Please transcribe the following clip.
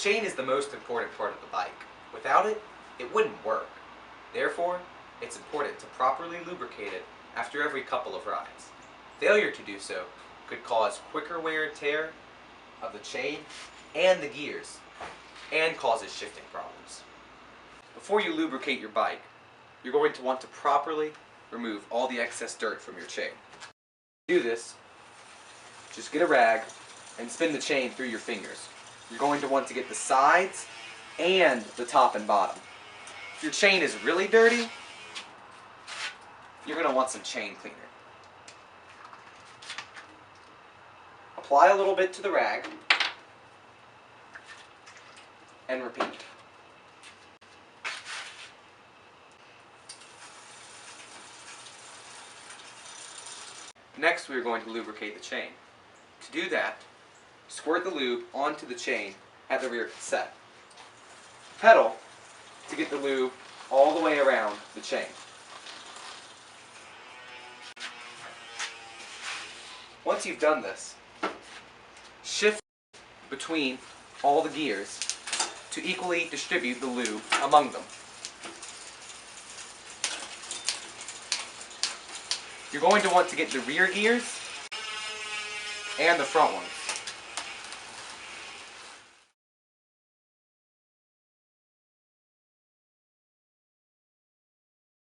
chain is the most important part of the bike. Without it, it wouldn't work. Therefore, it's important to properly lubricate it after every couple of rides. Failure to do so could cause quicker wear and tear of the chain and the gears, and causes shifting problems. Before you lubricate your bike, you're going to want to properly remove all the excess dirt from your chain. To do this, just get a rag and spin the chain through your fingers. You're going to want to get the sides and the top and bottom. If your chain is really dirty, you're going to want some chain cleaner. Apply a little bit to the rag and repeat. Next, we are going to lubricate the chain. To do that, squirt the lube onto the chain at the rear cassette. Pedal to get the lube all the way around the chain. Once you've done this, shift between all the gears to equally distribute the lube among them. You're going to want to get the rear gears and the front ones.